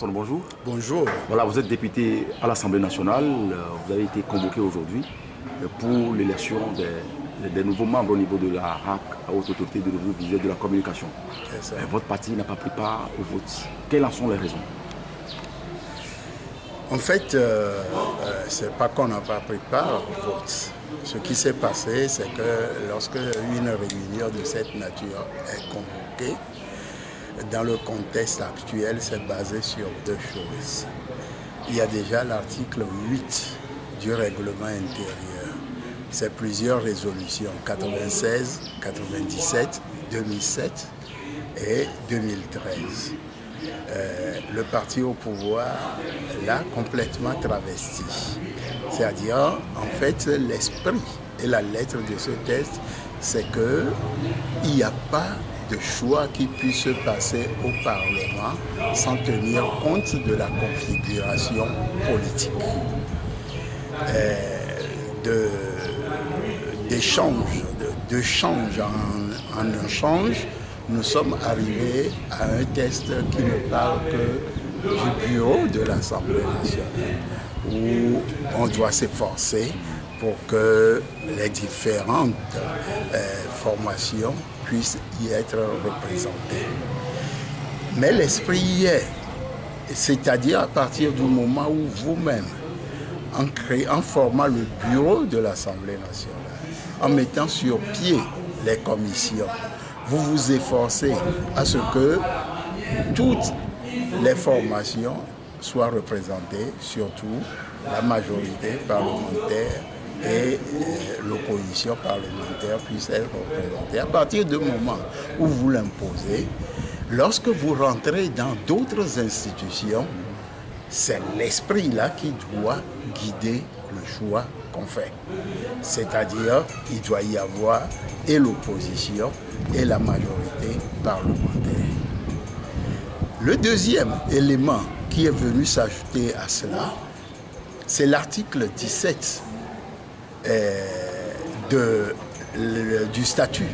Bonjour. Bonjour. Voilà, vous êtes député à l'Assemblée nationale. Vous avez été convoqué aujourd'hui pour l'élection des nouveaux membres au niveau de la HAC, la Haute Autorité de l'Audiovisuel de la Communication. Votre parti n'a pas pris part au vote. Quelles en sont les raisons? En fait, c'est pas qu'on n'a pas pris part au vote. Ce qui s'est passé, c'est que lorsque une réunion de cette nature est convoquée, dans le contexte actuel, c'est basé sur deux choses. Il y a déjà l'article 8 du règlement intérieur. C'est plusieurs résolutions, 96, 97, 2007 et 2013. Le parti au pouvoir l'a complètement travesti. C'est-à-dire, en fait, l'esprit et la lettre de ce texte, c'est qu'il n'y a pas de choix qui puisse se passer au Parlement sans tenir compte de la configuration politique. D'échange en échange, nous sommes arrivés à un texte qui ne parle que du bureau de l'Assemblée nationale, où on doit s'efforcer pour que les différentes formations puissent y être représentées. Mais l'esprit y est, c'est-à-dire à partir du moment où vous-même, en formant le bureau de l'Assemblée nationale, en mettant sur pied les commissions, vous vous efforcez à ce que toutes les formations soient représentées, surtout la majorité parlementaire et l'opposition parlementaire puisse être représentée. À partir du moment où vous l'imposez, lorsque vous rentrez dans d'autres institutions, c'est l'esprit-là qui doit guider le choix qu'on fait. C'est-à-dire, il doit y avoir et l'opposition et la majorité parlementaire. Le deuxième élément qui est venu s'ajouter à cela, c'est l'article 17 du statut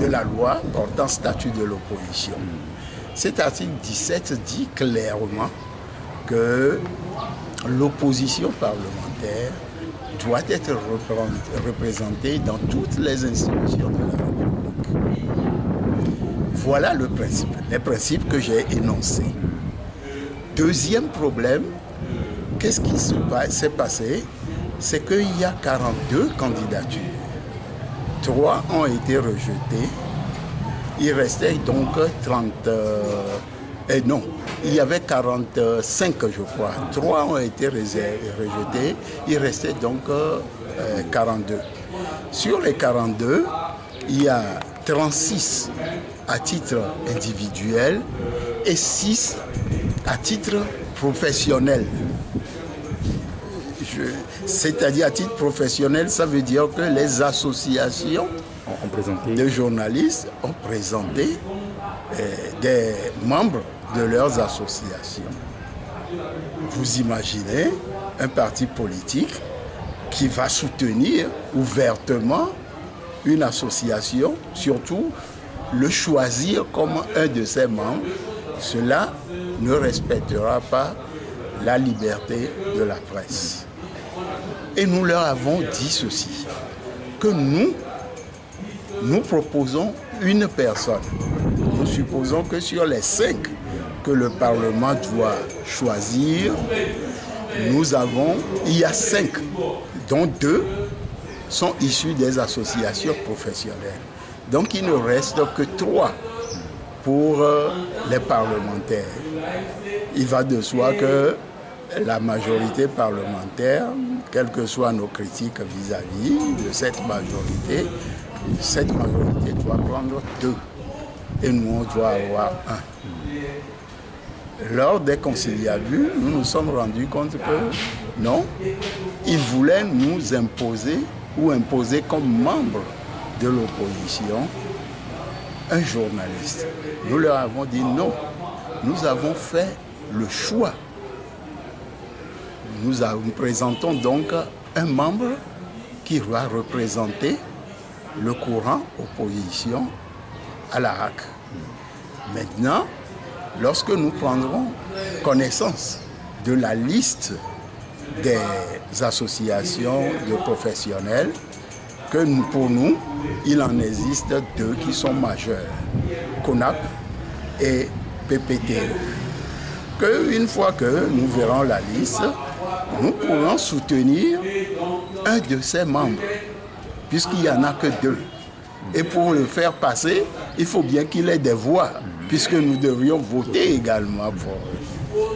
de la loi portant statut de l'opposition. Cet article 17 dit clairement que l'opposition parlementaire doit être représentée dans toutes les institutions de la République. Voilà le principe, les principes que j'ai énoncés. Deuxième problème, qu'est-ce qui s'est passé? C'est qu'il y a 42 candidatures. 3 ont été rejetées. Il restait donc 30... non, il y avait 45, je crois. 3 ont été rejetés. Il restait donc 42. Sur les 42, il y a 36 à titre individuel et 6 à titre professionnel. C'est-à-dire à titre professionnel, ça veut dire que les associations de journalistes ont présenté des membres de leurs associations. Vous imaginez un parti politique qui va soutenir ouvertement une association, surtout le choisir comme un de ses membres, cela ne respectera pas la liberté de la presse. Et nous leur avons dit ceci, que nous proposons une personne. Nous supposons que sur les 5 que le Parlement doit choisir, il y a 5, dont 2 sont issus des associations professionnelles. Donc il ne reste que 3 pour les parlementaires. Il va de soi que la majorité parlementaire, quelles que soient nos critiques vis-à-vis de cette majorité doit prendre 2. Et nous, on doit avoir 1. Lors des conciliabules, nous nous sommes rendus compte que non, ils voulaient nous imposer ou imposer comme membre de l'opposition un journaliste. Nous leur avons dit non, nous avons fait le choix. Nous présentons donc un membre qui va représenter le courant opposition à la HAC. Maintenant, lorsque nous prendrons connaissance de la liste des associations de professionnels, que pour nous, il en existe 2 qui sont majeurs, CONAP et PPTE. Qu'une fois que nous verrons la liste, nous pourrons soutenir un de ces membres, puisqu'il n'y en a que 2. Et pour le faire passer, il faut bien qu'il ait des voix, puisque nous devrions voter également pour eux.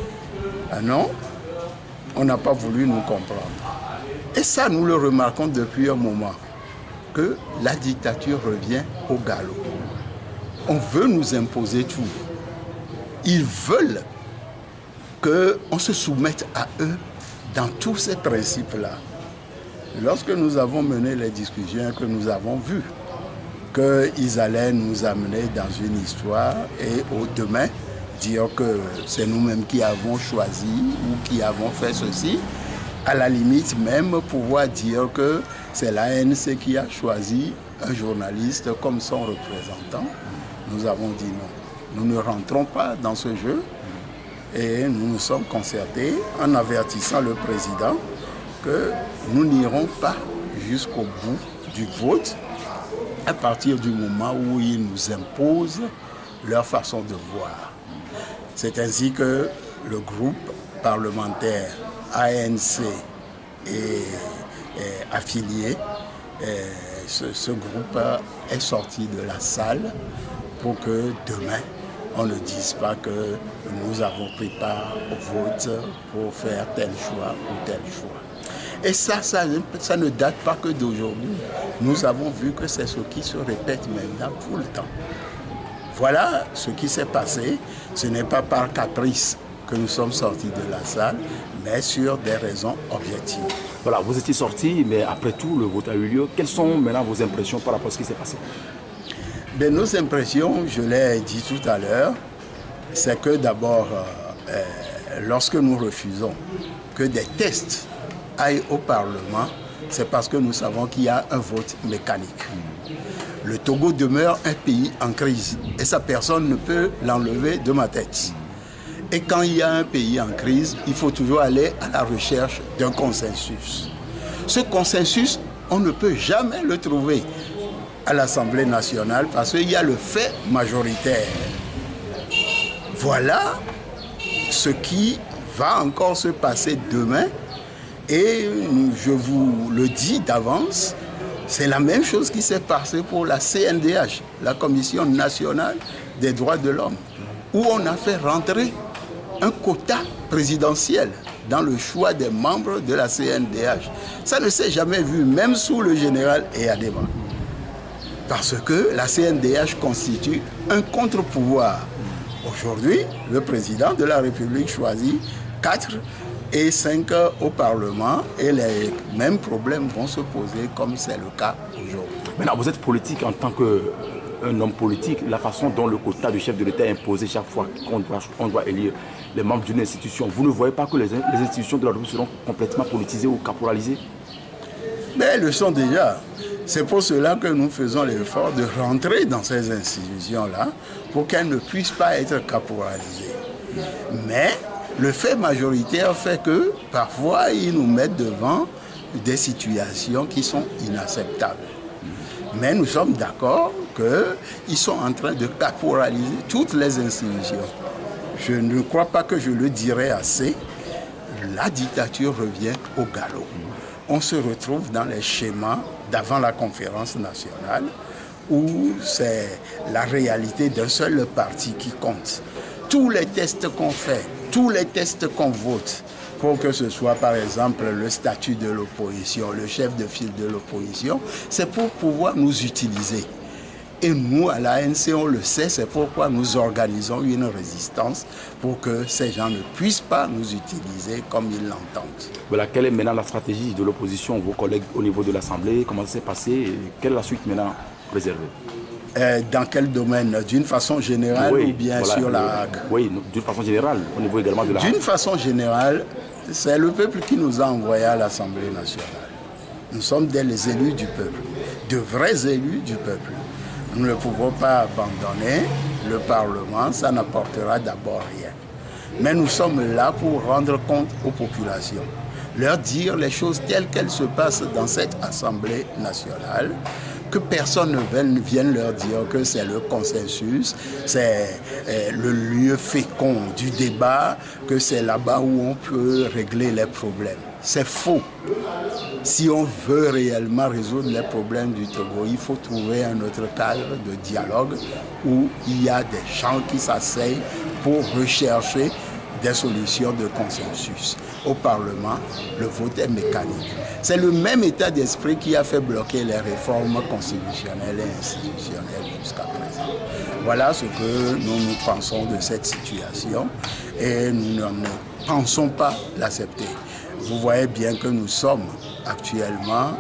Ah non, on n'a pas voulu nous comprendre. Et ça, nous le remarquons depuis un moment, que la dictature revient au galop. On veut nous imposer tout. Ils veulent qu'on se soumette à eux dans tous ces principes-là. Lorsque nous avons mené les discussions, que nous avons vu qu'ils allaient nous amener dans une histoire et au demain dire que c'est nous-mêmes qui avons choisi ou qui avons fait ceci, à la limite même pouvoir dire que c'est l'ANC qui a choisi un journaliste comme son représentant, nous avons dit non. Nous ne rentrons pas dans ce jeu et nous nous sommes concertés en avertissant le président que nous n'irons pas jusqu'au bout du vote à partir du moment où ils nous imposent leur façon de voir. C'est ainsi que le groupe parlementaire ANC est affilié. Ce groupe est sorti de la salle pour que demain, on ne dise pas que nous avons pris part au vote pour faire tel choix ou tel choix. Et ça ne date pas que d'aujourd'hui. Nous avons vu que c'est ce qui se répète maintenant tout le temps. Voilà ce qui s'est passé. Ce n'est pas par caprice que nous sommes sortis de la salle, mais sur des raisons objectives. Voilà, vous étiez sortis, mais après tout, le vote a eu lieu. Quelles sont maintenant vos impressions par rapport à ce qui s'est passé? Ben, nos impressions, je l'ai dit tout à l'heure, c'est que d'abord, lorsque nous refusons que des tests aillent au Parlement, c'est parce que nous savons qu'il y a un vote mécanique. Le Togo demeure un pays en crise et ça, personne ne peut l'enlever de ma tête. Et quand il y a un pays en crise, il faut toujours aller à la recherche d'un consensus. Ce consensus, on ne peut jamais le trouver à l'Assemblée nationale parce qu'il y a le fait majoritaire. Voilà ce qui va encore se passer demain. Et je vous le dis d'avance, c'est la même chose qui s'est passée pour la CNDH, la Commission nationale des droits de l'homme, où on a fait rentrer un quota présidentiel dans le choix des membres de la CNDH. Ça ne s'est jamais vu, même sous le général Eyadema. Parce que la CNDH constitue un contre-pouvoir. Aujourd'hui, le président de la République choisit 4 et 5 au Parlement et les mêmes problèmes vont se poser comme c'est le cas aujourd'hui. Maintenant, vous êtes politique en tant qu'un homme politique. La façon dont le quota du chef de l'État est imposé chaque fois qu'on doit élire les membres d'une institution, vous ne voyez pas que les institutions de la République seront complètement politisées ou caporalisées? Mais elles le sont déjà. C'est pour cela que nous faisons l'effort de rentrer dans ces institutions-là pour qu'elles ne puissent pas être caporalisées. Mais le fait majoritaire fait que parfois ils nous mettent devant des situations qui sont inacceptables. Mais nous sommes d'accord qu'ils sont en train de caporaliser toutes les institutions. Je ne crois pas que je le dirai assez. La dictature revient au galop. On se retrouve dans les schémas d'avant la conférence nationale où c'est la réalité d'un seul parti qui compte. Tous les tests qu'on fait, tous les tests qu'on vote, pour que ce soit par exemple le statut de l'opposition, le chef de file de l'opposition, c'est pour pouvoir nous utiliser. Et nous, à l'ANC, on le sait, c'est pourquoi nous organisons une résistance pour que ces gens ne puissent pas nous utiliser comme ils l'entendent. Voilà, quelle est maintenant la stratégie de l'opposition, vos collègues au niveau de l'Assemblée? Comment ça s'est passé et quelle est la suite maintenant réservée? Dans quel domaine? D'une façon générale ou bien voilà, sur la HAC? Oui, d'une façon générale, au niveau également de la HAC. D'une façon générale, c'est le peuple qui nous a envoyés à l'Assemblée nationale. Nous sommes des élus du peuple, de vrais élus du peuple. Nous ne pouvons pas abandonner le Parlement, ça n'apportera d'abord rien. Mais nous sommes là pour rendre compte aux populations, leur dire les choses telles qu'elles se passent dans cette Assemblée nationale, que personne ne vienne leur dire que c'est le consensus, c'est le lieu fécond du débat, que c'est là-bas où on peut régler les problèmes. C'est faux. Si on veut réellement résoudre les problèmes du Togo, il faut trouver un autre cadre de dialogue où il y a des gens qui s'asseyent pour rechercher des solutions de consensus. Au Parlement, le vote est mécanique. C'est le même état d'esprit qui a fait bloquer les réformes constitutionnelles et institutionnelles jusqu'à présent. Voilà ce que nous pensons de cette situation et nous ne pensons pas l'accepter. Vous voyez bien que nous sommes actuellement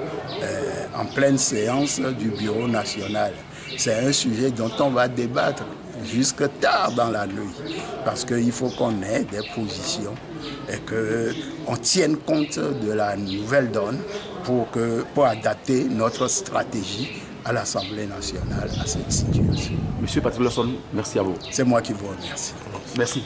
en pleine séance du Bureau national. C'est un sujet dont on va débattre jusque tard dans la nuit, parce qu'il faut qu'on ait des positions et qu'on tienne compte de la nouvelle donne pour adapter notre stratégie à l'Assemblée nationale à cette situation. Monsieur Patrick Laurson, merci à vous. C'est moi qui vous remercie. Merci.